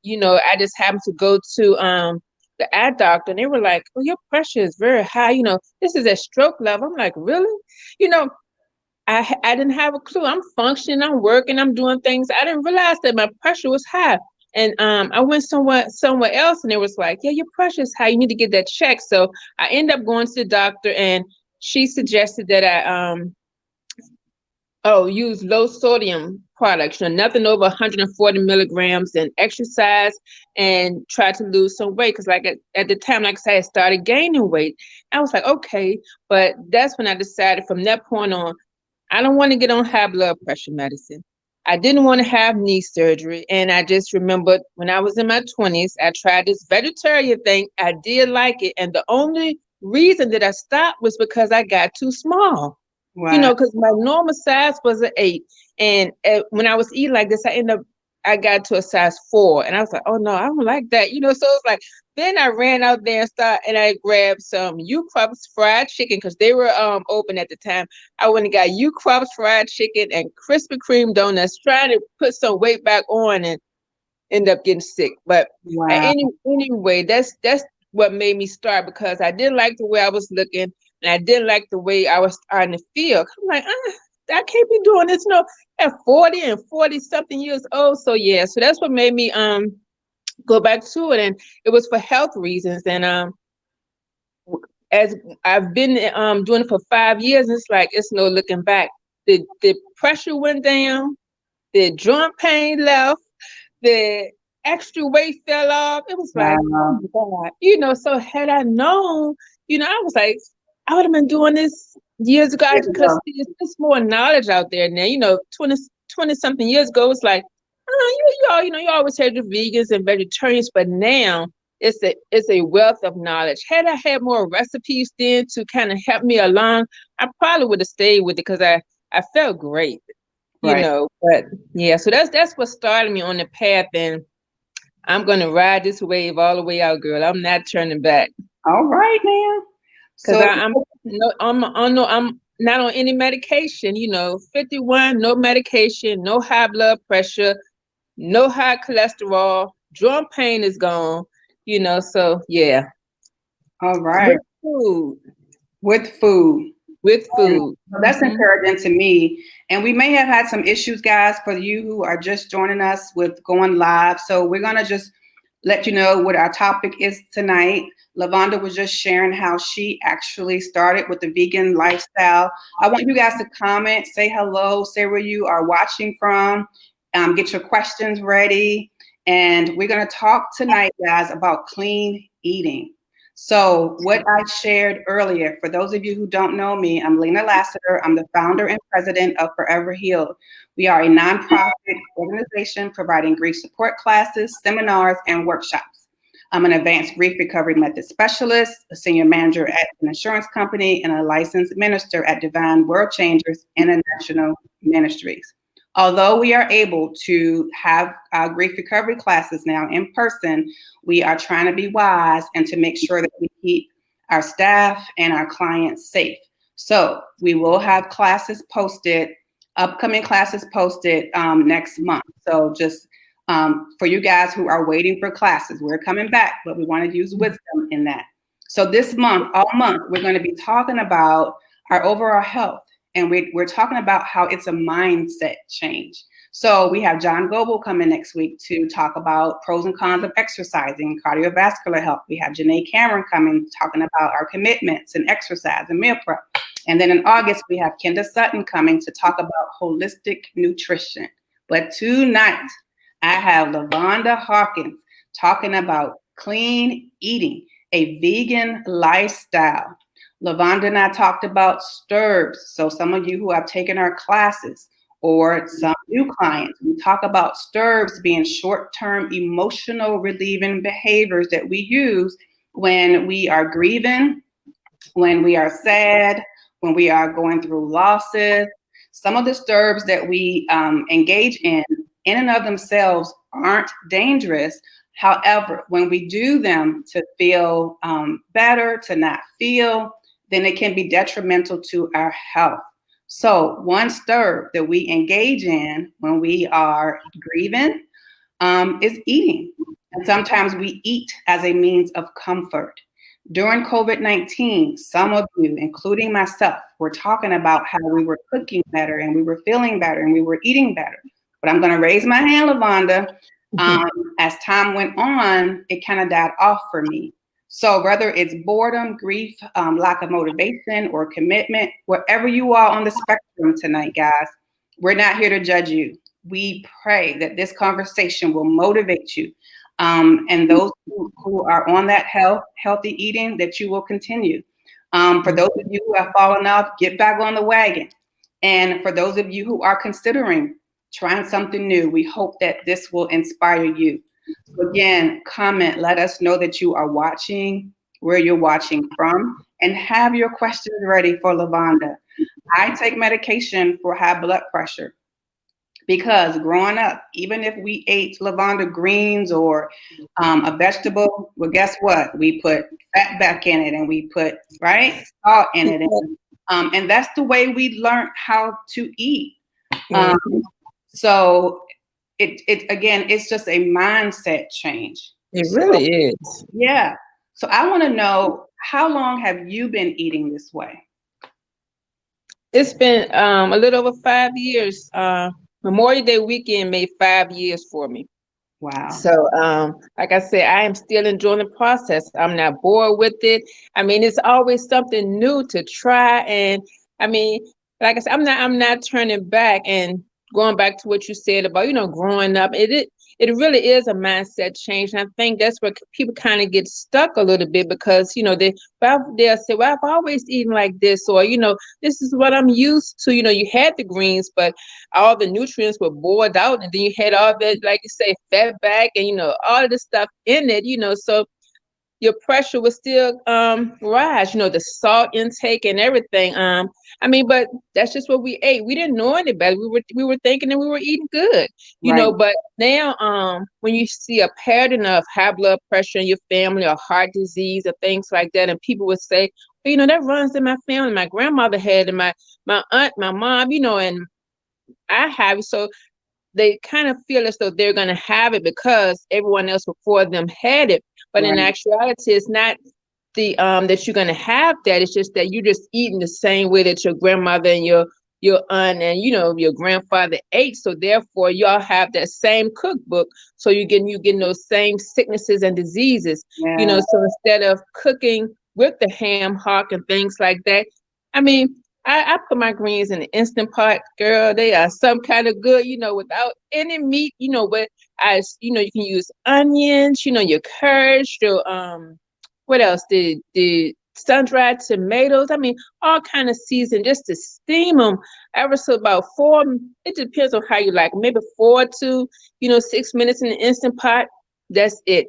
I just happened to go to the eye doctor, and they were like, "Oh, your pressure is very high. This is at stroke level." I'm like, "Really?" You know, I didn't have a clue. I'm functioning, I'm working, I'm doing things. I didn't realize that my pressure was high. And I went somewhere else, and it was like, "Yeah, your pressure is high. You need to get that checked." So I ended up going to the doctor, and she suggested that I use low sodium products, nothing over 140 milligrams, and exercise, and try to lose some weight. Because like at the time, like I said, I started gaining weight. I was like, okay, but that's when I decided from that point on, I don't want to get on high blood pressure medicine. I didn't want to have knee surgery. And I just remembered when I was in my 20s, I tried this vegetarian thing. I did like it. And the only reason that I stopped was because I got too small. Wow. Because my normal size was an 8. And when I was eating like this, I got to a size 4. And I was like, oh no, I don't like that. So it's like, then I ran out there and I grabbed some U-Crup's fried chicken because they were open at the time. I went and got U-Crup's fried chicken and Krispy Kreme donuts, trying to put some weight back on, and end up getting sick. But Wow. anyway, that's what made me start, because I didn't like the way I was looking, and I didn't like the way I was starting to feel. I'm like, I can't be doing this, at 40 and 40 something years old. So yeah, so that's what made me go back to it, and it was for health reasons. And as I've been doing it for 5 years, it's like it's no looking back. The pressure went down, the joint pain left, the extra weight fell off. It was like, oh Wow. my God. So had I known, I was like, I would have been doing this years ago, There you because go. there's just more knowledge out there now. 20 something years ago, it's like, you always heard the vegans and vegetarians, but now it's a wealth of knowledge. Had I had more recipes then to kind of help me along, I probably would have stayed with it, because I felt great, Right. but yeah, so that's what started me on the path, and I'm gonna ride this wave all the way out, girl. I'm not turning back, All right, now. because So, I'm not on any medication. 51, no medication, no high blood pressure, no high cholesterol, joint pain is gone. So yeah, all right. with food, With food. with And food. so that's Hmm. encouraging to me. And we may have had some issues, guys, for you who are just joining us with going live. So we're going to just let you know what our topic is tonight. Lavonda was just sharing how she actually started with the vegan lifestyle. I want you guys to comment, say hello, say where you are watching from, get your questions ready. And we're going to talk tonight, guys, about clean eating. So, what I shared earlier, for those of you who don't know me, I'm Lena Lassiter. I'm the founder and president of Forever Healed. We are a nonprofit organization providing grief support classes, seminars, and workshops. I'm an advanced grief recovery method specialist, a senior manager at an insurance company, and a licensed minister at Divine World Changers International Ministries. Although we are able to have our grief recovery classes now in person, we are trying to be wise and to make sure that we keep our staff and our clients safe. So we will have classes posted, upcoming classes posted next month. So just for you guys who are waiting for classes, we're coming back, but we want to use wisdom in that. So this month, all month, we're going to be talking about our overall health. And we're talking about how it's a mindset change. So we have John Goble coming next week to talk about pros and cons of exercising, cardiovascular health. We have Janae Cameron coming talking about our commitments and exercise and meal prep. And then in August, we have Kenda Sutton coming to talk about holistic nutrition. But tonight, I have Lavonda Hawkins talking about clean eating, a vegan lifestyle. Lavonda and I talked about STIRBs. So some of you who have taken our classes or some new clients, we talk about STIRBs being short-term emotional relieving behaviors that we use when we are grieving, when we are sad, when we are going through losses. Some of the STIRBs that we engage in and of themselves, aren't dangerous. However, when we do them to feel better, to not feel, then it can be detrimental to our health. So one STIRB that we engage in when we are grieving is eating. And sometimes we eat as a means of comfort. During COVID-19, some of you, including myself, were talking about how we were cooking better and we were feeling better and we were eating better. But I'm going to raise my hand, Lavonda. As time went on, it kind of died off for me. So whether it's boredom, grief, lack of motivation, or commitment, wherever you are on the spectrum tonight, guys, we're not here to judge you. We pray that this conversation will motivate you. And those who are on that healthy eating, that you will continue. For those of you who have fallen off, get back on the wagon. And for those of you who are considering trying something new, we hope that this will inspire you. So again, comment, let us know that you are watching, where you're watching from, and have your questions ready for Lavonda. I take medication for high blood pressure. Because growing up, even if we ate Lavonda greens or a vegetable, well, guess what? We put fat back in it, and we put salt in it, and that's the way we learned how to eat. So it again, it's just a mindset change. It really is. Yeah. So I want to know, how long have you been eating this way? It's been a little over 5 years. Memorial Day weekend made 5 years for me. Wow. So, like I said, I am still enjoying the process. I'm not bored with it. I mean, it's always something new to try. And I mean, like I said, I'm not turning back. And going back to what you said about, growing up, it really is a mindset change. And I think that's where people kind of get stuck a little bit, because, they'll say, well, I've always eaten like this, or, this is what I'm used to. You had the greens, but all the nutrients were boiled out. And then you had all that, like you say, fat back and, all of the stuff in it, so your pressure will still rise, the salt intake and everything. But that's just what we ate. We didn't know any better. We were thinking that we were eating good, but now when you see a pattern of high blood pressure in your family, or heart disease or things like that, and people would say, well, that runs in my family. My grandmother had it, my aunt, my mom, and I have it. So they kind of feel as though they're going to have it because everyone else before them had it. But in actuality, it's not the that you're going to have that. It's just that you're just eating the same way that your grandmother and your aunt and your grandfather ate. So therefore, y'all have that same cookbook. So you're getting those same sicknesses and diseases. Yeah. So instead of cooking with the ham hock and things like that, I mean, I put my greens in the Instant Pot, girl. They are some kind of good, without any meat, but you can use onions, your courage, your what else? The sun-dried tomatoes. I mean, all kind of season just to steam them ever so about 4. It depends on how you like. Maybe 4 to 6 minutes in the Instant Pot. That's it.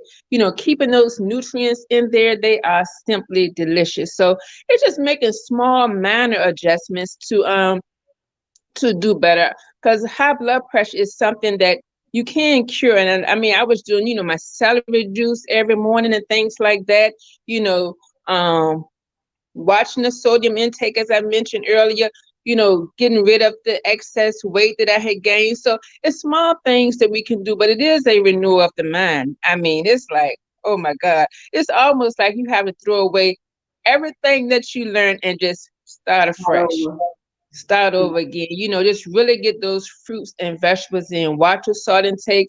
Keeping those nutrients in there, they are simply delicious. So it's just making small minor adjustments to do better, because high blood pressure is something that you can cure. And I mean, I was doing, my celery juice every morning and things like that, watching the sodium intake, as I mentioned earlier, getting rid of the excess weight that I had gained. So it's small things that we can do, but it is a renewal of the mind. I mean, it's like, oh my God, it's almost like you have to throw away everything that you learned and just start afresh. Start over again, just really get those fruits and vegetables in, watch your salt intake,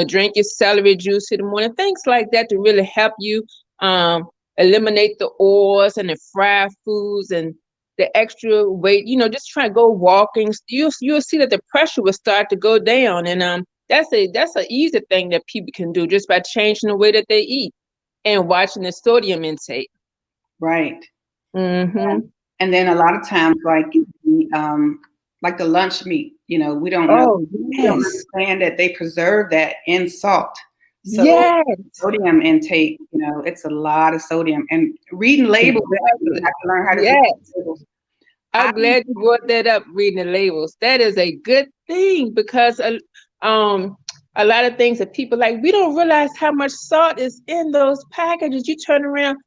drink your celery juice in the morning, things like that to really help you eliminate the oils and the fried foods and the extra weight, just try to go walking. You'll see that the pressure will start to go down. And that's an easy thing that people can do just by changing the way that they eat and watching the sodium intake. Right. Mm-hmm. And then a lot of times, like the lunch meat, we don't know. We don't understand that they preserve that in salt. So sodium intake, it's a lot of sodium. And reading labels, you have to learn how to read labels. I'm glad you brought that up, reading the labels. That is a good thing, because a lot of things that people like, we don't realize how much salt is in those packages. You turn around,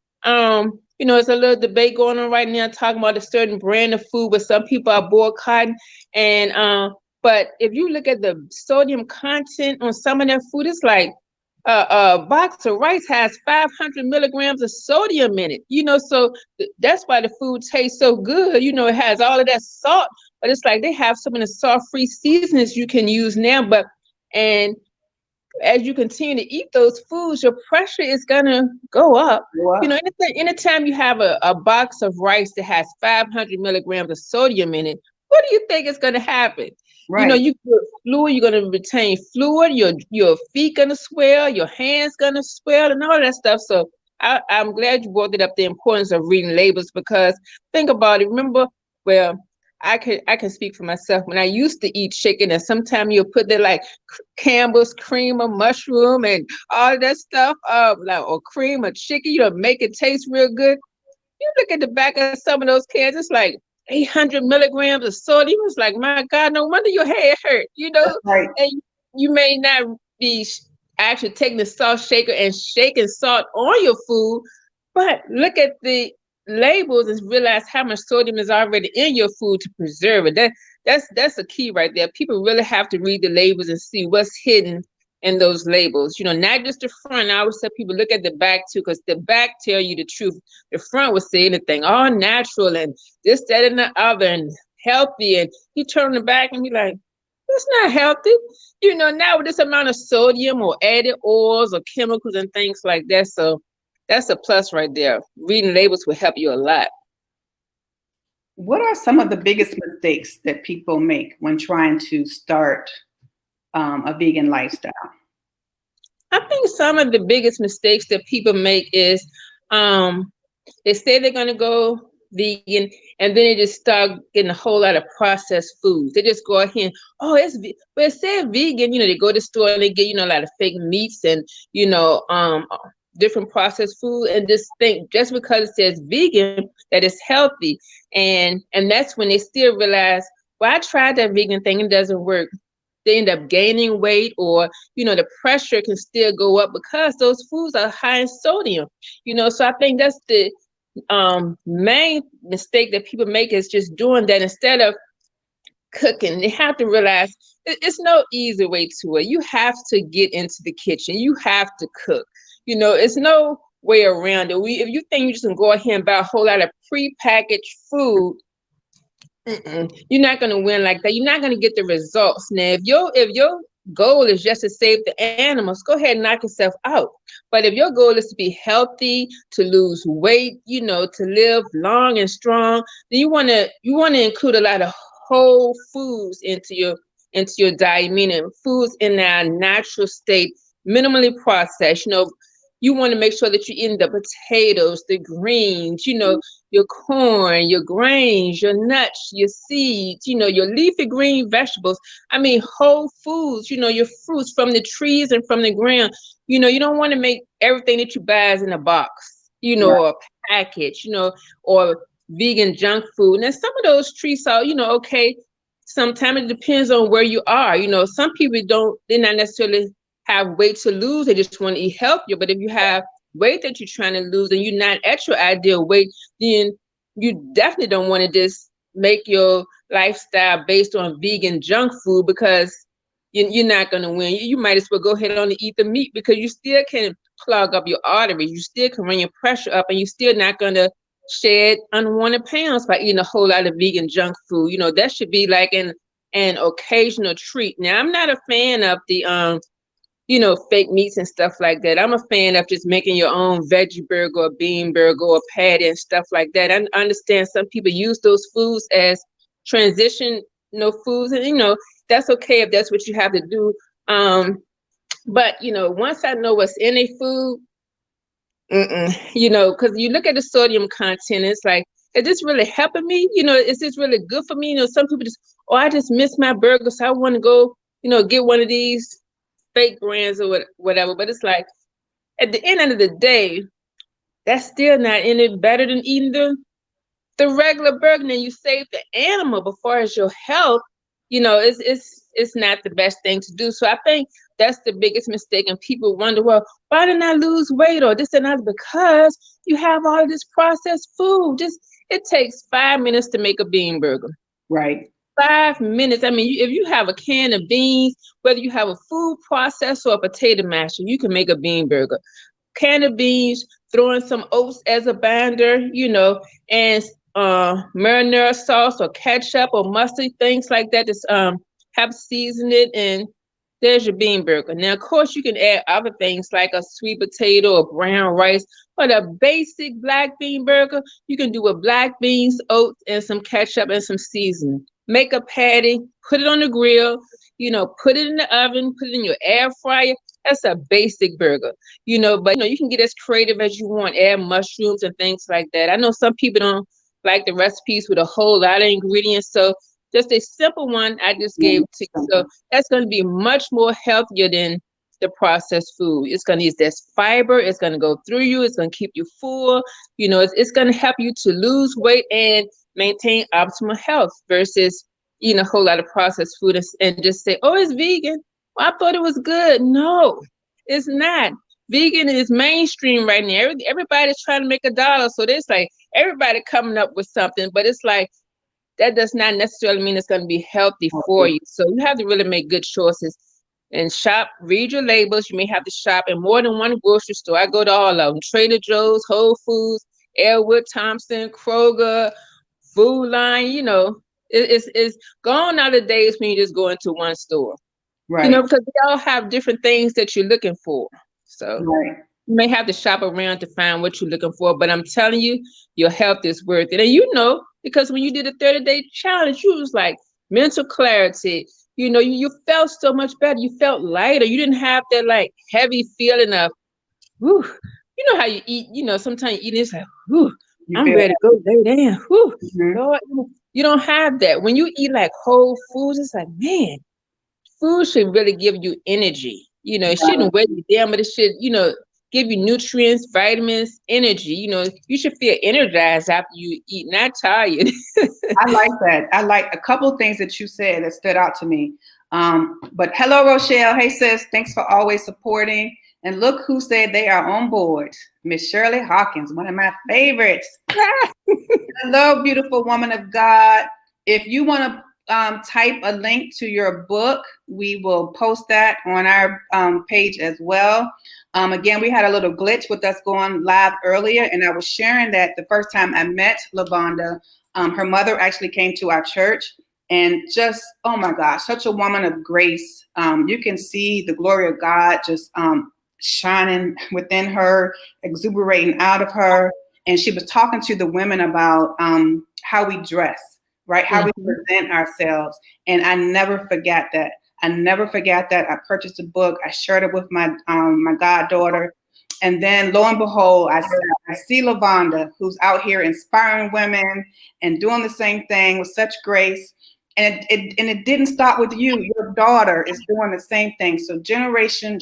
there's a little debate going on right now talking about a certain brand of food, but some people are boycotting. And but if you look at the sodium content on some of that food, it's like a box of rice has 500 milligrams of sodium in it, so that's why the food tastes so good. It has all of that salt, but it's like they have some of the salt-free seasonings you can use now. And as you continue to eat those foods, your pressure is gonna go up. What? Anytime you have a box of rice that has 500 milligrams of sodium in it, what do you think is gonna happen? Right. You get fluid, you're gonna retain fluid, your feet gonna swell, your hands gonna swell, and all that stuff. So I'm glad you brought it up, the importance of reading labels, because think about it. Remember, well, I can speak for myself. When I used to eat chicken, and sometimes you'll put there like Campbell's cream of mushroom and all that stuff, like, or cream of chicken, make it taste real good. You look at the back of some of those cans, it's like 800 milligrams of sodium. It's like, my God, no wonder your head hurt, That's right. and you may not be actually taking the salt shaker and shaking salt on your food, but look at the labels and realize how much sodium is already in your food to preserve it. That's a key right there. People really have to read the labels and see what's hidden in those labels. Not just the front. I always tell people look at the back too, because the back tell you the truth. The front will say anything, all natural and this, that, and the other, and healthy. And you turn the back and be like, that's not healthy. Now with this amount of sodium or added oils or chemicals and things like that. So that's a plus right there. Reading labels will help you a lot. What are some of the biggest mistakes that people make when trying to start a vegan lifestyle? I think some of the biggest mistakes that people make is they say they're going to go vegan, and then they just start getting a whole lot of processed foods. They just go ahead, oh, but it said vegan. They go to the store and they get a lot of fake meats and different processed food, and just think just because it says vegan that it's healthy, and that's when they still realize, well, I tried that vegan thing, it doesn't work. They end up gaining weight, or the pressure can still go up because those foods are high in sodium. So I think that's the main mistake that people make, is just doing that instead of cooking. They have to realize it's no easy way to it. You have to get into the kitchen. You have to cook. It's no way around it. If you think you just can go ahead and buy a whole lot of prepackaged food, you're not going to win like that. You're not going to get the results. Now, if your goal is just to save the animals, go ahead and knock yourself out. But if your goal is to be healthy, to lose weight, to live long and strong, then you want to include a lot of whole foods into your diet, meaning foods in their natural state, minimally processed. You want to make sure that you're eating the potatoes, the greens, your corn, your grains, your nuts, your seeds, your leafy green vegetables. I mean, whole foods, your fruits from the trees and from the ground. You don't want to make everything that you buy is in a box, Right. or a package, or vegan junk food. And some of those treats are, okay, sometimes it depends on where you are. Some people they're not necessarily have weight to lose, they just want to eat healthier. But if you have weight that you're trying to lose and you're not at your ideal weight, then you definitely don't want to just make your lifestyle based on vegan junk food, because you're not going to win. You might as well go ahead on and eat the meat, because you still can clog up your arteries, you still can run your pressure up, and you're still not going to shed unwanted pounds by eating a whole lot of vegan junk food. That should be like an occasional treat. Now, I'm not a fan of the fake meats and stuff like that. I'm a fan of just making your own veggie burger or bean burger or patty and stuff like that. I understand some people use those foods as transition, foods, and that's okay if that's what you have to do. But once I know what's in a food, because you look at the sodium content, it's like, is this really helping me? Is this really good for me? Some people just, oh, I just miss my burger, so I want to go, get one of these fake brands or whatever. But it's like, at the end of the day, that's still not any better than eating the regular burger. And you save the animal, but far as your health, it's not the best thing to do. So I think that's the biggest mistake. And people wonder, well, why didn't I lose weight or this and that? Because you have all this processed food. It takes 5 minutes to make a bean burger. Right. 5 minutes. I mean, if you have a can of beans, whether you have a food processor or a potato masher, you can make a bean burger. Can of beans, throw in some oats as a binder, and marinara sauce or ketchup or mustard, things like that. Just have seasoned it, and there's your bean burger. Now, of course, you can add other things like a sweet potato or brown rice, but a basic black bean burger, you can do with black beans, oats, and some ketchup and some seasoning. Make a patty, put it on the grill, put it in the oven, put it in your air fryer. That's a basic burger, but you can get as creative as you want, add mushrooms and things like that. I know some people don't like the recipes with a whole lot of ingredients, so just a simple one I just gave to you. So that's going to be much more healthier than the processed food. It's going to use this fiber. It's going to go through you. It's going to keep you full. It's going to help you to lose weight and maintain optimal health versus eating a whole lot of processed food and just say, oh, it's vegan. Well, I thought it was good. No, it's not. Vegan is mainstream right now. Everybody's trying to make $1. So there's like everybody coming up with something, but it's like, that does not necessarily mean it's going to be healthy for you. So you have to really make good choices and shop, read your labels. You may have to shop in more than one grocery store. I go to all of them: Trader Joe's, Whole Foods, Elwood, Thompson, Kroger, Food Line. It's gone out of the days when you just go into one store. Right. Because they all have different things that you're looking for. So right. You may have to shop around to find what you're looking for, but I'm telling you, your health is worth it. And because when you did a 30-day challenge, you was like mental clarity. You felt so much better. You felt lighter. You didn't have that like heavy feeling of, whew. You know how you eat, sometimes you eat and it's like, whew, I'm ready to go lay down. Whew, Lord, you don't have that. When you eat like whole foods, it's like, man, food should really give you energy. It shouldn't weigh you down, but it should, give you nutrients, vitamins, energy. You should feel energized after you eat, not tired. I like that. I like a couple of things that you said that stood out to me. But hello, Rochelle. Hey, sis. Thanks for always supporting. And look who said they are on board. Miss Shirley Hawkins, one of my favorites. Hello, beautiful woman of God. If you want to type a link to your book, we will post that on our page as well. Again, we had a little glitch with us going live earlier, and I was sharing that the first time I met LaVonda, her mother actually came to our church, and just, oh my gosh, such a woman of grace. You can see the glory of God just shining within her, exuberating out of her. And she was talking to the women about how we dress, right? How we present ourselves. And I never forget that. I purchased a book. I shared it with my my goddaughter. And then lo and behold, I see LaVonda, who's out here inspiring women and doing the same thing with such grace. And it didn't stop with you. Your daughter is doing the same thing. So generation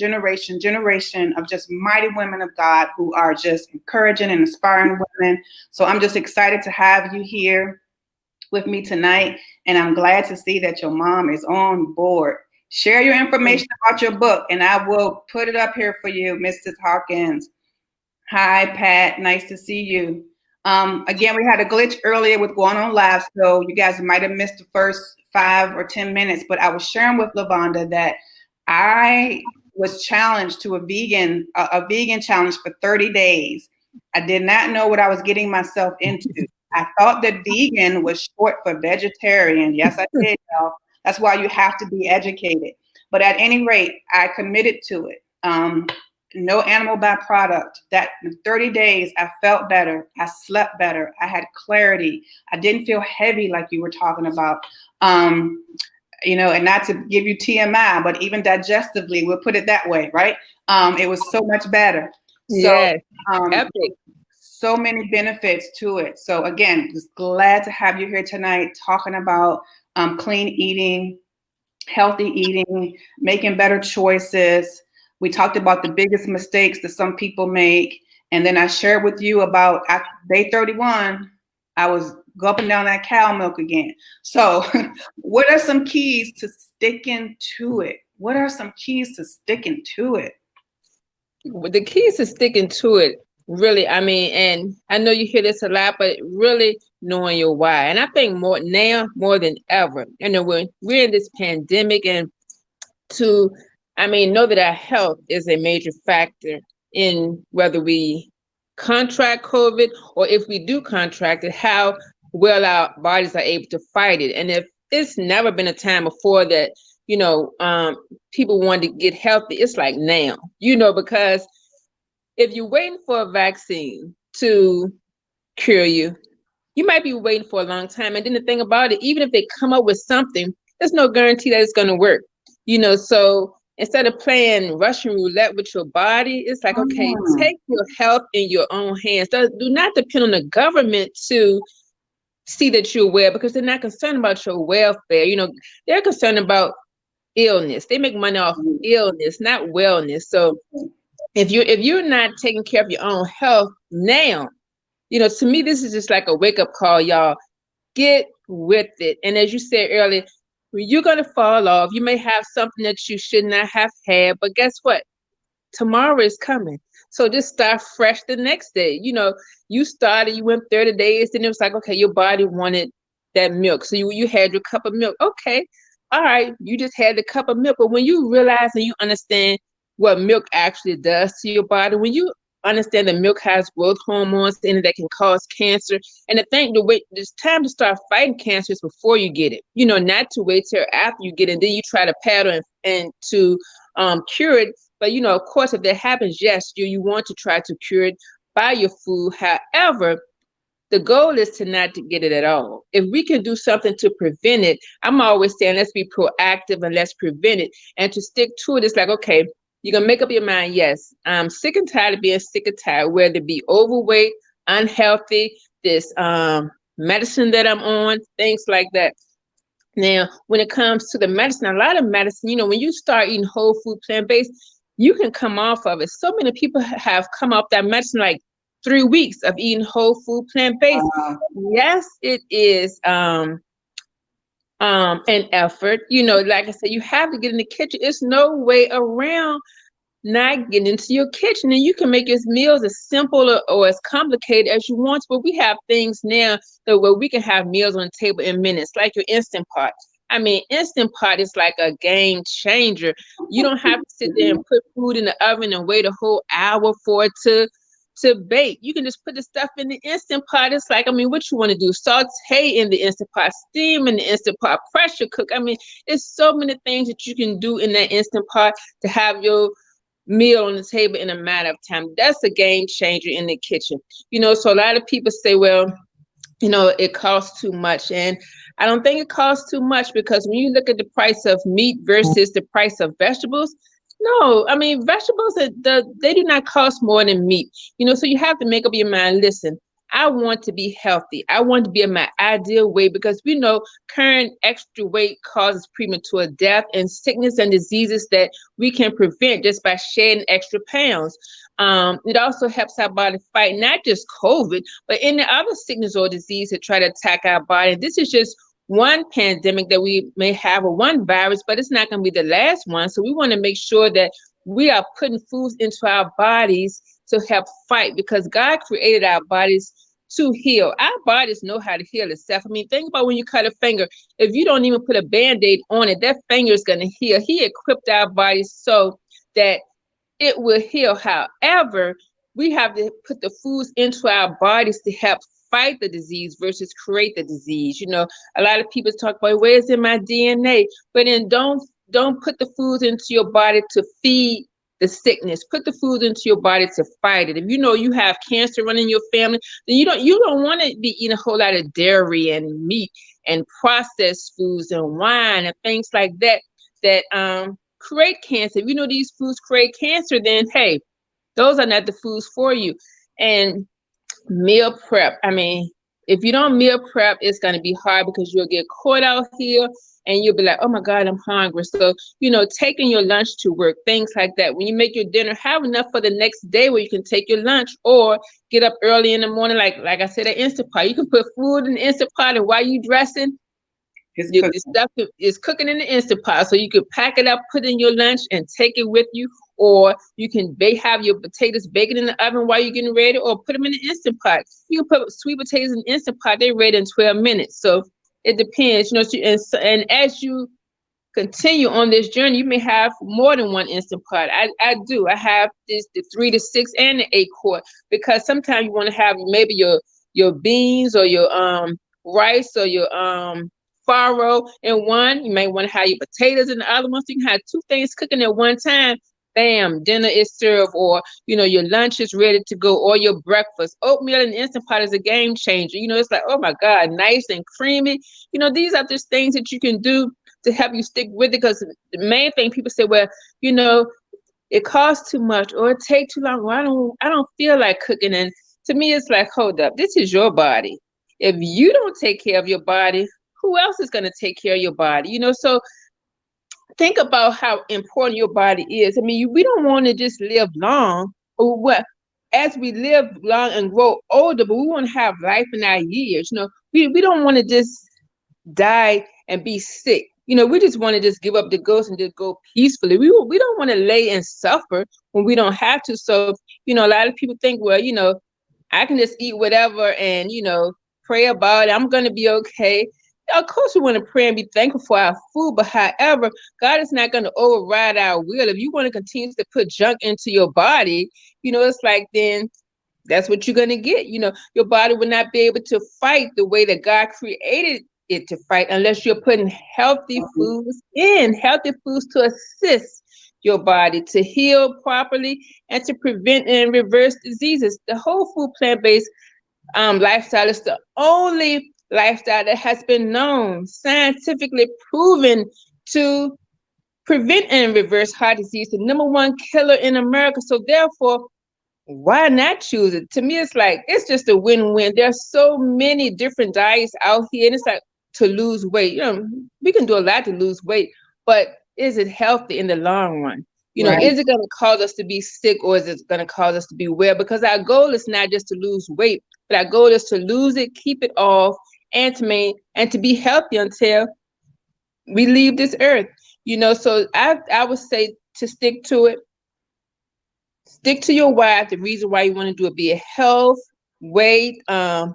of just mighty women of God who are just encouraging and inspiring women. So I'm just excited to have you here with me tonight. And I'm glad to see that your mom is on board. Share your information about your book, and I will put it up here for you, Mrs. Hawkins. Hi, Pat. Nice to see you. Again, we had a glitch earlier with going on live, so you guys might have missed the first 5 or 10 minutes, but I was sharing with LaVonda that I was challenged to a vegan challenge for 30 days. I did not know what I was getting myself into. I thought that vegan was short for vegetarian. Yes, I did, y'all. That's why you have to be educated. But at any rate, I committed to it. No animal byproduct. That in 30 days, I felt better. I slept better. I had clarity. I didn't feel heavy like you were talking about. And not to give you TMI, but even digestively, we'll put it that way, right? It was so much better. Yes. Epic. So many benefits to it. So again, just glad to have you here tonight talking about clean eating, healthy eating, making better choices. We talked about the biggest mistakes that some people make. And then I shared with you about day 31, I was gulping down that cow milk again. So what are some keys to sticking to it? The keys to sticking to it Really, I mean, and I know you hear this a lot, but really knowing your why. And I think more now, more than ever, when we're in this pandemic, and to, I mean, know that our health is a major factor in whether we contract COVID, or if we do contract it, how well our bodies are able to fight it. And if it's never been a time before that, people want to get healthy, it's like now, because if you're waiting for a vaccine to cure you, you might be waiting for a long time. And then the thing about it, even if they come up with something, there's no guarantee that it's going to work. So instead of playing Russian roulette with your body, it's like, okay, take your health in your own hands. Do not depend on the government to see that you're well, because they're not concerned about your welfare. They're concerned about illness. They make money off illness, not wellness. So if you're not taking care of your own health now, to me, this is just like a wake-up call, y'all. Get with it. And as you said earlier, you're going to fall off. You may have something that you should not have had, but guess what? Tomorrow is coming. So just start fresh the next day. You went 30 days, and it was like, okay, your body wanted that milk. So you had your cup of milk. Okay, all right, you just had the cup of milk. But when you realize and you understand what milk actually does to your body, when you understand that milk has growth hormones in it that can cause cancer, and it's time to start fighting cancer is before you get it, not to wait till after you get it, then you try to paddle and to cure it. But of course, if that happens, yes, you want to try to cure it by your food. However, the goal is to not to get it at all. If we can do something to prevent it, I'm always saying let's be proactive and let's prevent it. And to stick to it, it's like, okay, you're going to make up your mind, yes, I'm sick and tired of being sick and tired, whether it be overweight, unhealthy, this medicine that I'm on, things like that. Now, when it comes to the medicine, a lot of medicine, when you start eating whole food, plant-based, you can come off of it. So many people have come off that medicine like 3 weeks of eating whole food, plant-based. Yes, it is an effort. Like I said, you have to get in the kitchen. It's no way around not getting into your kitchen. And you can make your meals as simple or as complicated as you want. But we have things now where we can have meals on the table in minutes, like your Instant Pot. I mean, Instant Pot is like a game changer. You don't have to sit there and put food in the oven and wait a whole hour for it to bake. You can just put the stuff in the Instant Pot. It's like, what you want to do? Saute in the Instant Pot, steam in the Instant Pot, pressure cook. There's so many things that you can do in that Instant Pot to have your meal on the table in a matter of time. That's a game changer in the kitchen. So a lot of people say, well, it costs too much. And I don't think it costs too much, because when you look at the price of meat versus the price of vegetables, no, vegetables, they do not cost more than meat. So you have to make up your mind, listen, I want to be healthy. I want to be in my ideal weight, because we know current extra weight causes premature death and sickness and diseases that we can prevent just by shedding extra pounds. It also helps our body fight not just COVID, but any other sickness or disease that try to attack our body. This is just one pandemic that we may have, or one virus, but it's not going to be the last one. So we want to make sure that we are putting foods into our bodies to help fight, because God created our bodies to heal. Our bodies know how to heal itself. Think about when you cut a finger. If you don't even put a Band-Aid on it, that finger is going to heal. He equipped our bodies so that it will heal. However, we have to put the foods into our bodies to help fight the disease versus create the disease. A lot of people talk about, where's in my DNA? But then don't put the foods into your body to feed the sickness. Put the food into your body to fight it. If you have cancer running in your family, then you don't want to be eating a whole lot of dairy and meat and processed foods and wine and things like that create cancer. If these foods create cancer, then hey, those are not the foods for you. And meal prep. If you don't meal prep, it's going to be hard, because you'll get caught out here and you'll be like, oh my God, I'm hungry. So, taking your lunch to work, things like that. When you make your dinner, have enough for the next day where you can take your lunch, or get up early in the morning. Like I said, an Instant Pot. You can put food in the Instant Pot, and while you dressing, the stuff is cooking in the Instant Pot. So you could pack it up, put it in your lunch, and take it with you. or you can have your potatoes baking in the oven while you're getting ready, or put them in the Instant Pot. You can put sweet potatoes in the Instant Pot; they're ready in 12 minutes. So it depends, and as you continue on this journey, you may have more than one Instant Pot. I do. I have the 3 to 6 and the 8-quart, because sometimes you want to have maybe your beans or your rice or your farro in one. You may want to have your potatoes in the other one, so you can have 2 things cooking at one time. Bam, dinner is served, or your lunch is ready to go, or your breakfast. Oatmeal in the Instant Pot is a game changer. It's like, oh my God, nice and creamy. These are just things that you can do to help you stick with it, because the main thing people say, well, it costs too much, or it takes too long, or I don't feel like cooking. And to me, it's like, hold up, this is your body. If you don't take care of your body, who else is going to take care of your body? So think about how important your body is. I mean, we don't want to just live long, or what? As we live long and grow older, but we want to have life in our years. We don't want to just die and be sick. We just want to just give up the ghost and just go peacefully. We don't want to lay and suffer when we don't have to. So, a lot of people think, well, I can just eat whatever and, pray about it. I'm going to be okay. Of course, we want to pray and be thankful for our food, but however, God is not going to override our will. If you want to continue to put junk into your body, it's like, then that's what you're going to get. Your body will not be able to fight the way that God created it to fight unless you're putting healthy foods to assist your body to heal properly and to prevent and reverse diseases. The whole food plant-based lifestyle is the only lifestyle that has been known, scientifically proven to prevent and reverse heart disease, the number 1 killer in America. So therefore, why not choose it? To me, it's like, it's just a win-win. There's so many different diets out here, and it's like, to lose weight. We can do a lot to lose weight, but is it healthy in the long run? Right. Is it going to cause us to be sick, or is it going to cause us to be well? Because our goal is not just to lose weight, but our goal is to lose it, keep it off, and to be healthy until we leave this earth. So I would say to stick to it. Stick to your why. The reason why you want to do it, be it health, weight,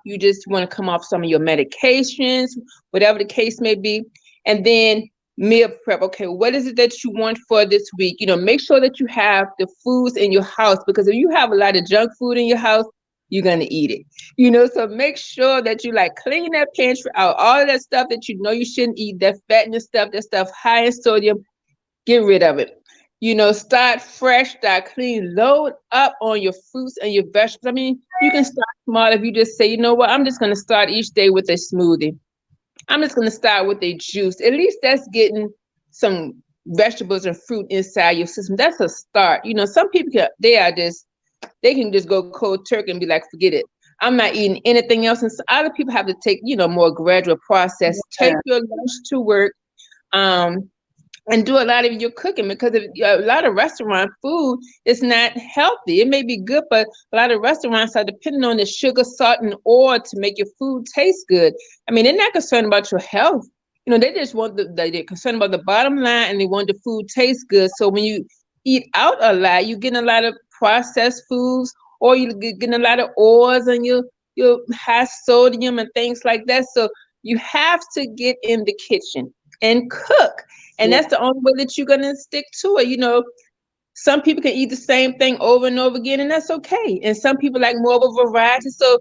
you just want to come off some of your medications, whatever the case may be. And then meal prep. Okay, what is it that you want for this week? Make sure that you have the foods in your house, because if you have a lot of junk food in your house, you're going to eat it. So make sure that you clean that pantry out, all of that stuff that you shouldn't eat, that fatness stuff, that stuff high in sodium, get rid of it. Start fresh, start clean, load up on your fruits and your vegetables. I mean, you can start small if you just say, what, I'm just going to start each day with a smoothie. I'm just going to start with a juice. At least that's getting some vegetables and fruit inside your system. That's a start. Some people, they can just go cold turkey and be like, forget it. I'm not eating anything else. And so other people have to take, more gradual process. Yeah. Take your lunch to work. And do a lot of your cooking, because a lot of restaurant food is not healthy. It may be good, but a lot of restaurants are depending on the sugar, salt, and oil to make your food taste good. I mean, they're not concerned about your health. They just want they're concerned about the bottom line, and they want the food taste good. So when you eat out a lot, you're getting a lot of processed foods, or you're getting a lot of oils and your high sodium and things like that. So you have to get in the kitchen and cook. And that's the only way that you're going to stick to it. Some people can eat the same thing over and over again, and that's okay. And some people like more of a variety. So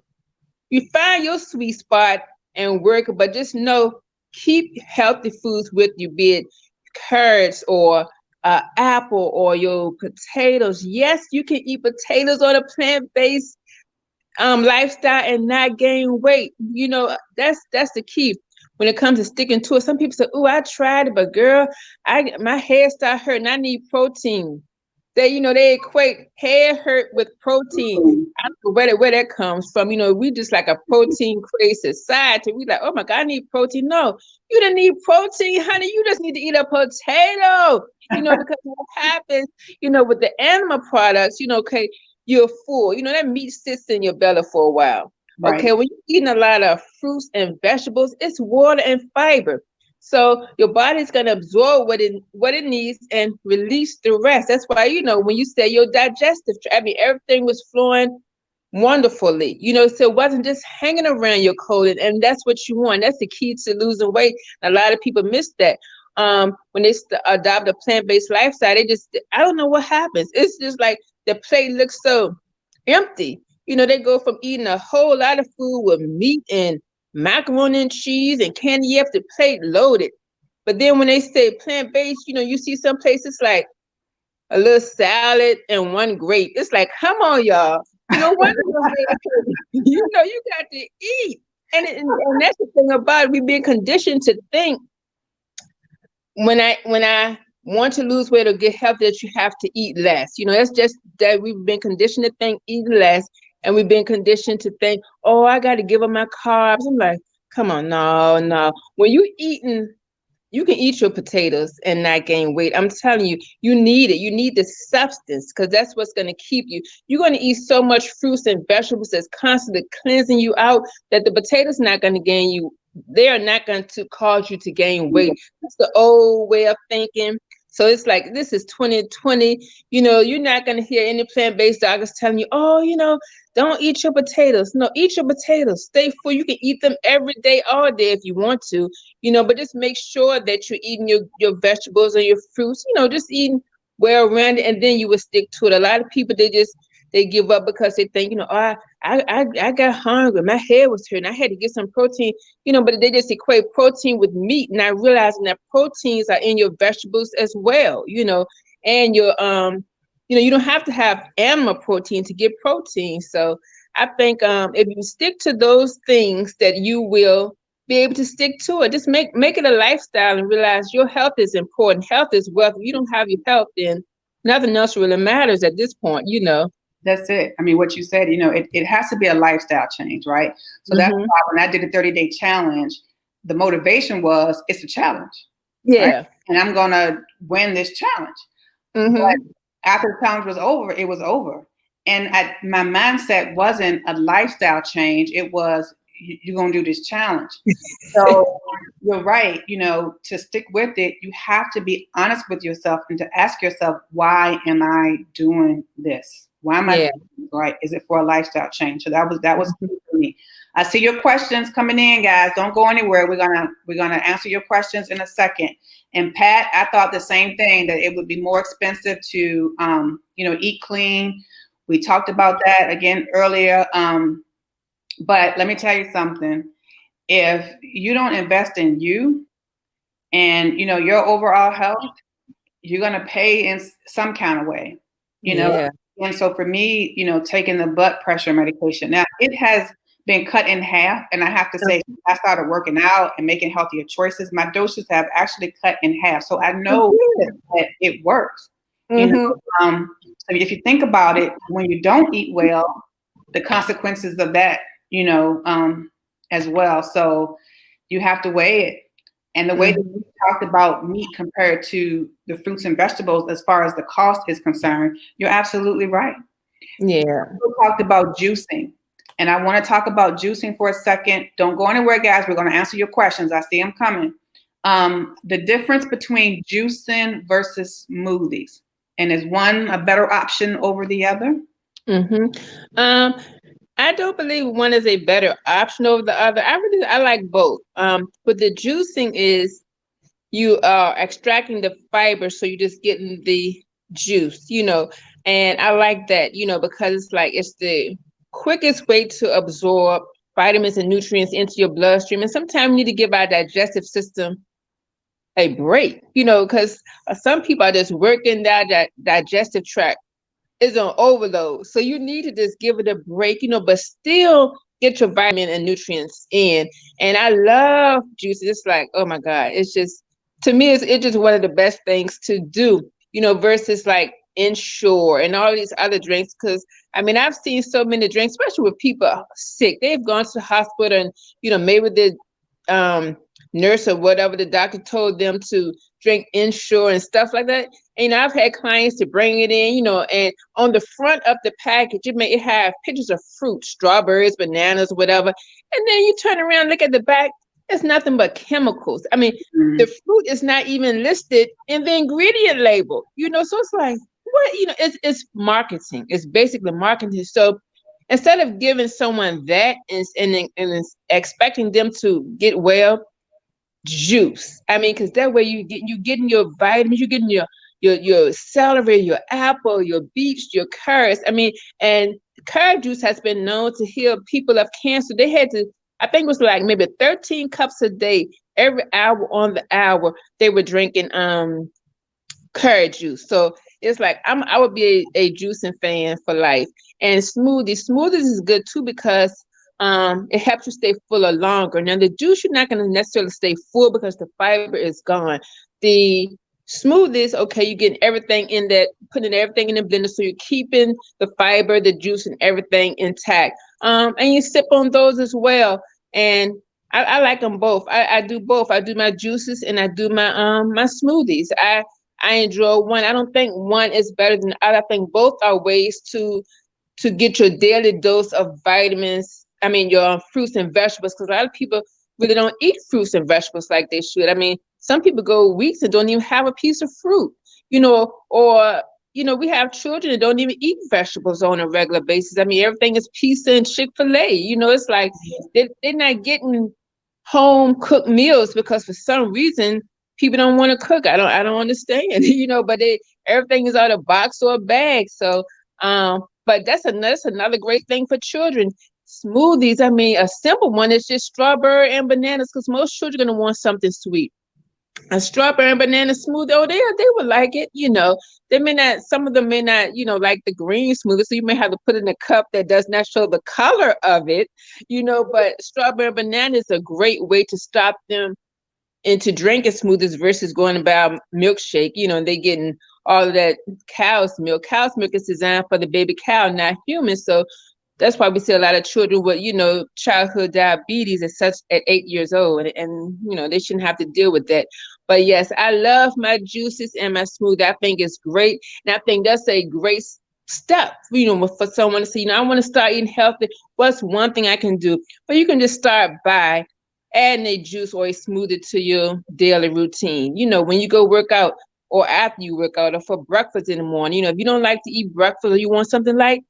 you find your sweet spot and work, but just keep healthy foods with you, be it carrots or apple or your potatoes. Yes, you can eat potatoes on a plant-based lifestyle and not gain weight. That's the key. When it comes to sticking to it, some people say, "Oh, I tried it, but girl, my head started hurting. I need protein." They equate head hurt with protein. I don't know where that comes from. We just like a protein crazy society. We like, oh my God, I need protein. No, you don't need protein, honey. You just need to eat a potato. Because what happens, with the animal products, okay, you're full. That meat sits in your belly for a while. Right. Okay, when you're eating a lot of fruits and vegetables, it's water and fiber. So your body's gonna absorb what it needs and release the rest. That's why, when you say your digestive tract, I mean, everything was flowing wonderfully, so it wasn't just hanging around your colon, and that's what you want. That's the key to losing weight. A lot of people miss that. When they adopt a plant-based lifestyle, I don't know what happens. It's just like the plate looks so empty. They go from eating a whole lot of food with meat and macaroni and cheese and candy up the plate loaded. But then when they say plant-based, you see some places like a little salad and one grape. It's like, come on, y'all. One you got to eat. And that's the thing about it. We've been conditioned to think when I want to lose weight or get healthy that you have to eat less. That's just that we've been conditioned to think eat less, and we've been conditioned to think, oh, I got to give up my carbs. I'm like, come on, no. When you can eat your potatoes and not gain weight. I'm telling you, you need it. You need the substance, because that's what's going to keep you. You're going to eat so much fruits and vegetables that's constantly cleansing you out that the potatoes not going to gain you. They are not going to cause you to gain weight. That's the old way of thinking. So it's like, this is 2020. You're not going to hear any plant-based doctors telling you, oh, don't eat your potatoes. No, eat your potatoes. Stay full. You can eat them every day, all day if you want to, but just make sure that you're eating your vegetables and your fruits, just eating well-rounded, and then you will stick to it. A lot of people, they give up because they think, oh, I got hungry. My head was hurting. I had to get some protein, but they just equate protein with meat, not realizing that proteins are in your vegetables as well, and your, you don't have to have animal protein to get protein. So I think if you stick to those things, that you will be able to stick to it. Just make it a lifestyle and realize your health is important. Health is wealth. If you don't have your health, then nothing else really matters at this point, That's it. I mean, what you said, it has to be a lifestyle change, right? So that's why when I did a 30-day challenge, the motivation was, it's a challenge. Yeah. Right? And I'm going to win this challenge. But after the challenge was over, it was over. And my mindset wasn't a lifestyle change. It was, you're going to do this challenge. So you're right. To stick with it, you have to be honest with yourself and to ask yourself, why am I doing this? Why am I doing this, right? Is it for a lifestyle change? So that was key for me. I see your questions coming in, guys. Don't go anywhere. We're gonna answer your questions in a second. And Pat, I thought the same thing, that it would be more expensive to eat clean. We talked about that again earlier. But let me tell you something. If you don't invest in you and your overall health, you're gonna pay in some kind of way. And so for me, taking the blood pressure medication, now it has been cut in half. And I have to say, I started working out and making healthier choices, my doses have actually cut in half. So I know that it works. So if you think about it, when you don't eat well, the consequences of that, as well. So you have to weigh it. And the way that you talked about meat compared to the fruits and vegetables, as far as the cost is concerned, you're absolutely right. Yeah. We talked about juicing, and I want to talk about juicing for a second. Don't go anywhere, guys. We're going to answer your questions. I see them coming. The difference between juicing versus smoothies, and is one a better option over the other? I don't believe one is a better option over the other. I like both. But the juicing is you are extracting the fiber, so you're just getting the juice, and I like that, because it's the quickest way to absorb vitamins and nutrients into your bloodstream. And sometimes you need to give our digestive system a break, because some people are just working that digestive tract is on overload. So you need to just give it a break, but still get your vitamin and nutrients in. And I love juices. It's like, oh my God, it's just, to me, it's just one of the best things to do, versus like Ensure and all these other drinks. Because I've seen so many drinks, especially with people sick. They've gone to the hospital and, maybe the nurse or whatever, the doctor told them to drink Ensure and stuff like that. And I've had clients to bring it in, and on the front of the package, it have pictures of fruit, strawberries, bananas, whatever. And then you turn around, look at the back, it's nothing but chemicals. I mean, Mm. the fruit is not even listed in the ingredient label, so it's like, what, it's marketing. It's basically marketing. So instead of giving someone that and expecting them to get well, juice. I mean, because that way you getting your vitamins, you getting your celery, your apple, your beets, your carrots. I mean, and carrot juice has been known to heal people of cancer. They had to, I think it was like maybe 13 cups a day, every hour on the hour, they were drinking carrot juice. So it's like I would be a juicing fan for life. And smoothies is good too because it helps you stay fuller longer. Now the juice, you're not going to necessarily stay full because the fiber is gone. The smoothies, okay, you're getting everything in that, putting everything in the blender, so you're keeping the fiber, the juice, and everything intact. And you sip on those as well. And I like them both. I do both. I do my juices and I do my smoothies. I enjoy one. I don't think one is better than the other. I think both are ways to get your daily dose of vitamins. I mean, your fruits and vegetables, because a lot of people really don't eat fruits and vegetables like they should. I mean, some people go weeks and don't even have a piece of fruit, or we have children that don't even eat vegetables on a regular basis. I mean, everything is pizza and Chick-fil-A. It's like they're not getting home cooked meals because for some reason people don't want to cook. I don't understand, but everything is out of box or a bag. So but that's another great thing for children. Smoothies, I mean, a simple one is just strawberry and bananas because most children are going to want something sweet. A strawberry and banana smoothie, oh, they would like it. They may not, some of them may not, like the green smoothie, so you may have to put in a cup that does not show the color of it, but strawberry and banana is a great way to stop them into drinking smoothies versus going about milkshake, and they getting all of that cow's milk. Cow's milk is designed for the baby cow, not humans. So that's why we see a lot of children with, childhood diabetes at 8 years old, and they shouldn't have to deal with that. But yes, I love my juices and my smoothie. I think it's great, and I think that's a great step, for someone to say, I want to start eating healthy. What's one thing I can do? But you can just start by adding a juice or a smoothie to your daily routine. When you go work out or after you work out or for breakfast in the morning, if you don't like to eat breakfast or you want something like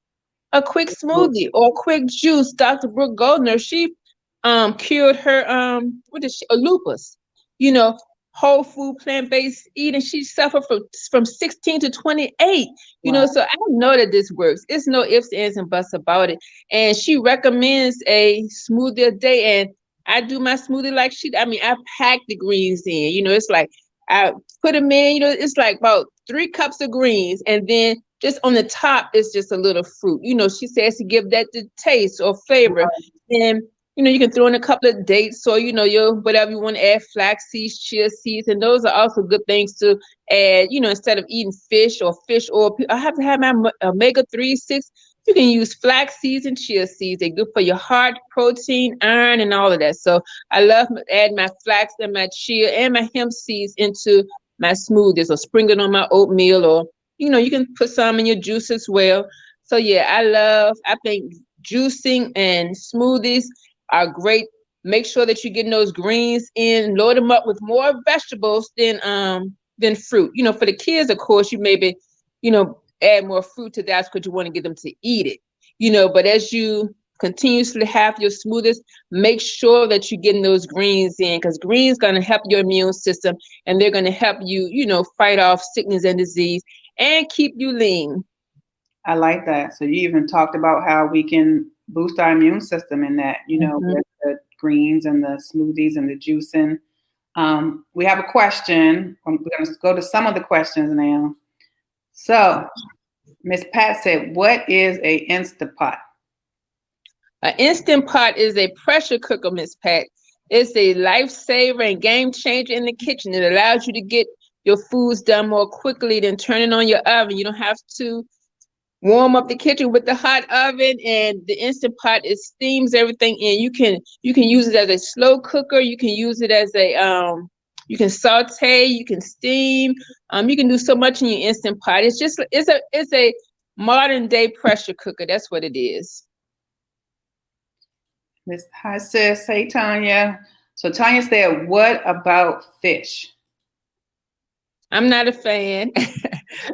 a quick smoothie or a quick juice. Dr. Brooke Goldner, she cured her lupus. Whole food plant-based eating. She suffered from 16 to 28. Wow. So I know that this works. It's no ifs, ands, and buts about it. And she recommends a smoothie a day, and I do my smoothie like I pack the greens in. It's like I put them in. It's like about 3 cups of greens, and then just on the top is just a little fruit. She says to give that the taste or flavor. And you can throw in a couple of dates or your whatever you want to add, flax seeds, chia seeds, and those are also good things to add. Instead of eating fish or fish oil, I have to have my omega-3, 6. You can use flax seeds and chia seeds. They're good for your heart, protein, iron, and all of that. So I love adding my flax and my chia and my hemp seeds into my smoothies or sprinkle it on my oatmeal, or you can put some in your juice as well. So yeah, I think juicing and smoothies are great. Make sure that you're getting those greens in, load them up with more vegetables than fruit. For the kids, of course, you maybe, add more fruit to that because you want to get them to eat it. But as you continuously have your smoothies, make sure that you're getting those greens in, because greens going to help your immune system, and they're going to help you, fight off sickness and disease and keep you lean. I like that. So you even talked about how we can boost our immune system in that, with the greens and the smoothies and the juicing. We have a question. We're going to go to some of the questions now. So Miss Pat said, what is a Instant Pot? An Instant Pot is a pressure cooker, Miss Pat. It's a lifesaver and game changer in the kitchen. It allows you to get your foods done more quickly than turning on your oven. You don't have to warm up the kitchen with the hot oven, and the Instant Pot, it steams everything in. You can use it as a slow cooker. You can use it as a you can saute, you can steam. You can do so much in your Instant Pot. It's a modern day pressure cooker. That's what it is. Hi sis, hey Tanya. So Tanya said, what about fish? I'm not a fan.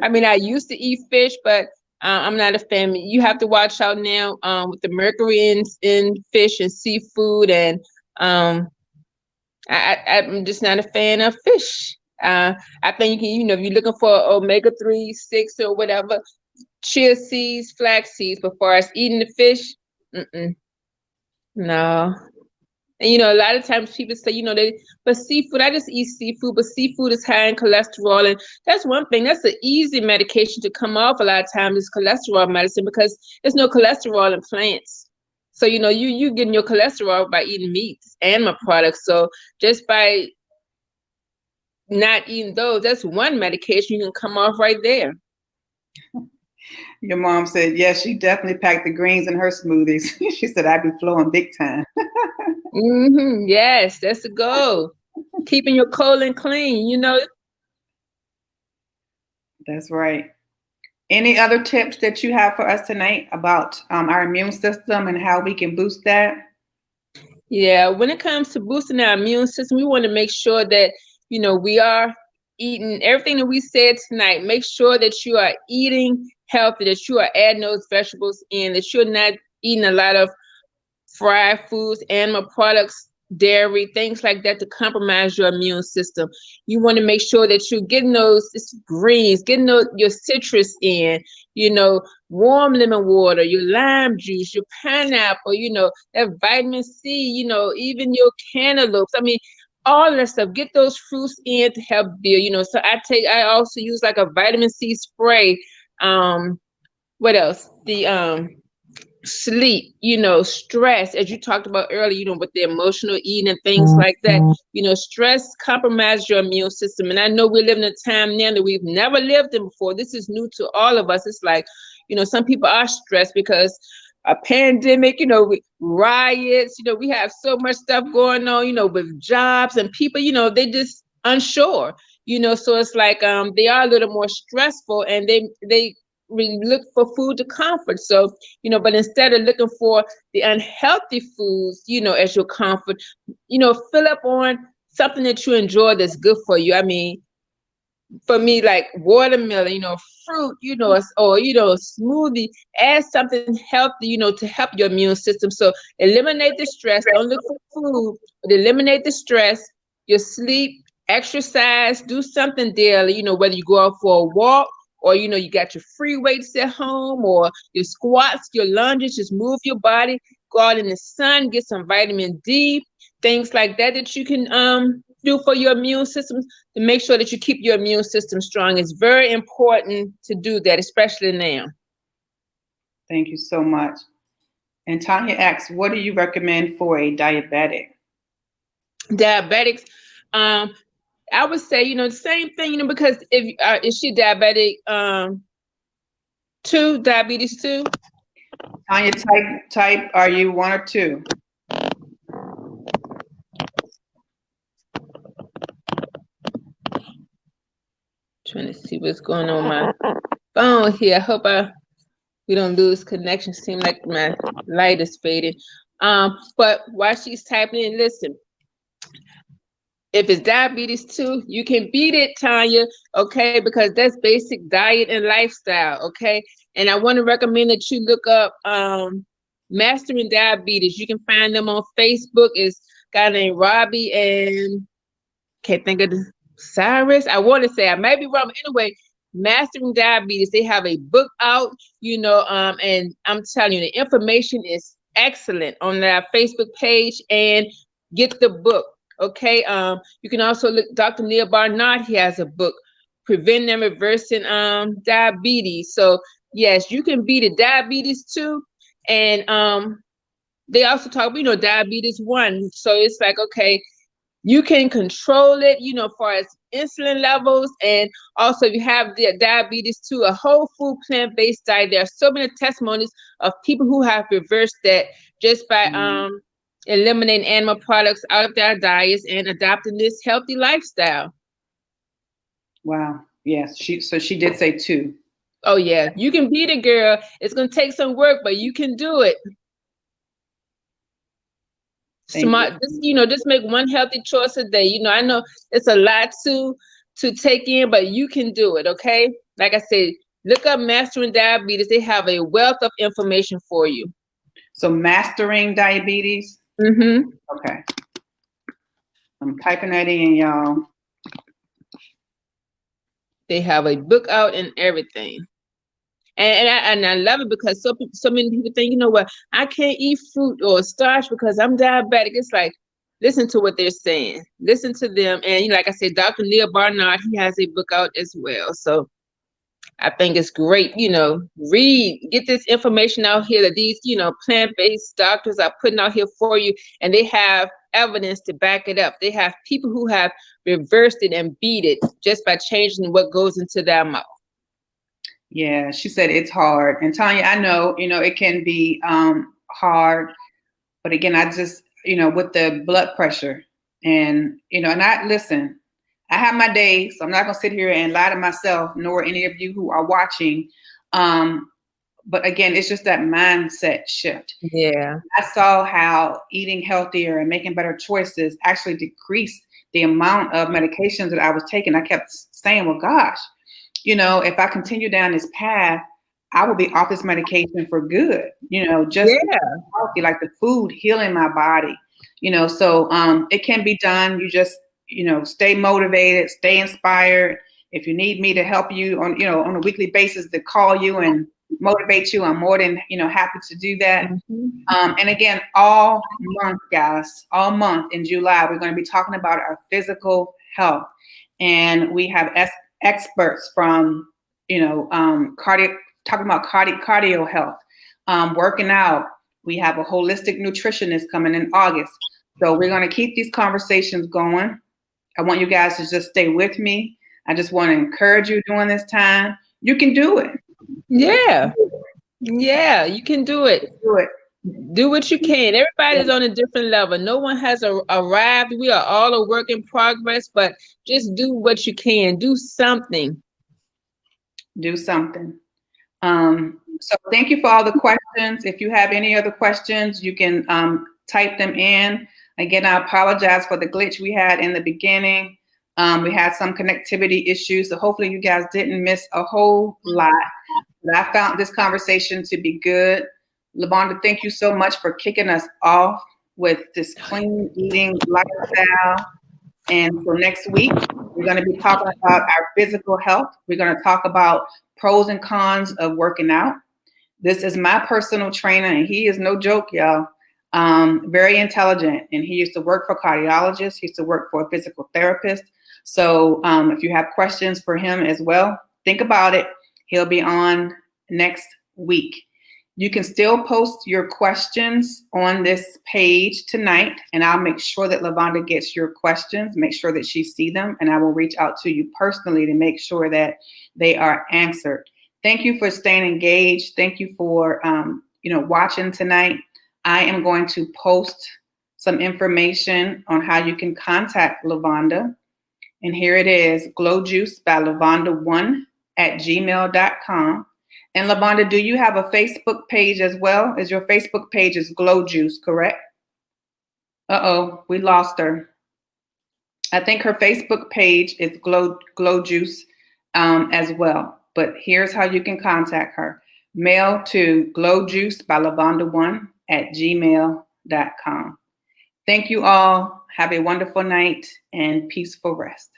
I mean, I used to eat fish, but I'm not a fan. You have to watch out now with the mercury in fish and seafood, and I'm just not a fan of fish. I think you can, if you're looking for omega-3, 6, or whatever, chia seeds, flax seeds. But far as eating the fish, no. And a lot of times people say, but seafood, I just eat seafood, but seafood is high in cholesterol. And that's one thing, that's an easy medication to come off a lot of times is cholesterol medicine, because there's no cholesterol in plants. So, you getting your cholesterol by eating meats, animal products. So just by not eating those, that's one medication you can come off right there. Your mom said, yes, she definitely packed the greens in her smoothies. She said, I'd be flowing big time. Yes, that's the goal. Keeping your colon clean, That's right. Any other tips that you have for us tonight about our immune system and how we can boost that? Yeah, when it comes to boosting our immune system, we want to make sure that, we are eating everything that we said tonight. Make sure that you are eating healthy, that you are adding those vegetables in, that you're not eating a lot of fried foods, animal products, dairy, things like that to compromise your immune system. You want to make sure that you're getting those greens, getting your citrus in, warm lemon water, your lime juice, your pineapple, that vitamin C, even your cantaloupes. I mean, all that stuff. Get those fruits in to help build, So I also use like a vitamin C spray. What else? The sleep, stress, as you talked about earlier, with the emotional eating and things like that. Stress compromises your immune system. And I know we're living in a time now that we've never lived in before. This is new to all of us. It's like, some people are stressed because a pandemic, with riots, we have so much stuff going on, with jobs and people, they just unsure, so it's like they are a little more stressful, and they we look for food to comfort. So, but instead of looking for the unhealthy foods, as your comfort, fill up on something that you enjoy that's good for you. I mean, for me, like watermelon, fruit, or, smoothie, add something healthy, to help your immune system. So eliminate the stress. Don't look for food, but eliminate the stress, your sleep, exercise, do something daily, whether you go out for a walk, or, you got your free weights at home, or your squats, your lunges, just move your body, go out in the sun, get some vitamin D, things like that you can do for your immune system to make sure that you keep your immune system strong. It's very important to do that, especially now. Thank you so much. And Tanya asks, what do you recommend for a diabetic? Diabetics, I would say, the same thing, because if is she diabetic 2, diabetes 2? Tanya, type, are you 1 or 2? Trying to see what's going on my phone here. I hope we don't lose connection. Seems like my light is faded. But while she's typing in, listen. If it's diabetes 2, you can beat it, Tanya, okay? Because that's basic diet and lifestyle, okay? And I want to recommend that you look up Mastering Diabetes. You can find them on Facebook. It's a guy named Robbie and can't think of the Cyrus. I want to say, I may be wrong, but anyway, Mastering Diabetes. They have a book out, and I'm telling you, the information is excellent on their Facebook page, and get the book. Okay, you can also look, Dr. Neil Barnard, he has a book, Preventing and Reversing Diabetes. So yes, you can beat it, diabetes 2. And they also talk, diabetes 1. So it's like, okay, you can control it, as far as insulin levels. And also if you have the diabetes 2, a whole food plant-based diet. There are so many testimonies of people who have reversed that just by eliminating animal products out of their diets and adopting this healthy lifestyle. Wow. Yes. So she did say 2. Oh yeah, you can beat it, girl. It's gonna take some work, but you can do it. smart, just make one healthy choice a day. I know it's a lot to take in, but you can do it. Okay. Like I said, look up Mastering Diabetes. They have a wealth of information for you. So Mastering Diabetes. Mm-hmm. Okay. I'm typing that in, y'all. They have a book out and everything. And I love it because so many people think, I can't eat fruit or starch because I'm diabetic. It's like, listen to what they're saying. Listen to them. And like I said, Dr. Neal Barnard, he has a book out as well. So I think it's great, get this information out here that these, plant-based doctors are putting out here for you, and they have evidence to back it up. They have people who have reversed it and beat it just by changing what goes into their mouth. Yeah, she said it's hard. And Tanya, I know, it can be hard, but again, I just, with the blood pressure and, and I have my days, so I'm not going to sit here and lie to myself, nor any of you who are watching. But again, it's just that mindset shift. Yeah. I saw how eating healthier and making better choices actually decreased the amount of medications that I was taking. I kept saying, well, gosh, if I continue down this path, I will be off this medication for good, just healthy, like the food healing my body, so it can be done. You just, stay motivated, stay inspired. If you need me to help you on a weekly basis to call you and motivate you, I'm more than, happy to do that. Mm-hmm. And again, all month, guys, all month in July, we're going to be talking about our physical health. And we have experts from, talking about cardio health, working out. We have a holistic nutritionist coming in August. So we're going to keep these conversations going. I want you guys to just stay with me. I just want to encourage you during this time. You can do it. Yeah. Yeah, you can do it. Do it. Do what you can. Everybody's on a different level. No one has arrived. We are all a work in progress, but just do what you can. Do something. Do something. So thank you for all the questions. If you have any other questions, you can type them in. Again, I apologize for the glitch we had in the beginning. We had some connectivity issues, so hopefully you guys didn't miss a whole lot. But I found this conversation to be good. LaVonda, thank you so much for kicking us off with this clean eating lifestyle. And for next week, we're going to be talking about our physical health. We're going to talk about pros and cons of working out. This is my personal trainer, and he is no joke, y'all. Very intelligent, and he used to work for cardiologists. He used to work for a physical therapist. So if you have questions for him as well, think about it. He'll be on next week. You can still post your questions on this page tonight, and I'll make sure that LaVonda gets your questions, make sure that she sees them, and I will reach out to you personally to make sure that they are answered. Thank you for staying engaged. Thank you for watching tonight. I am going to post some information on how you can contact LaVonda. And here it is, Glow Juice by LaVonda1@gmail.com. And LaVonda, do you have a Facebook page as well? Is your Facebook page is Glow Juice, correct? Uh-oh, we lost her. I think her Facebook page is Glow Juice as well. But here's how you can contact her. Mail to glowjuice by LaVonda1@gmail.com. Thank you all. Have a wonderful night and peaceful rest.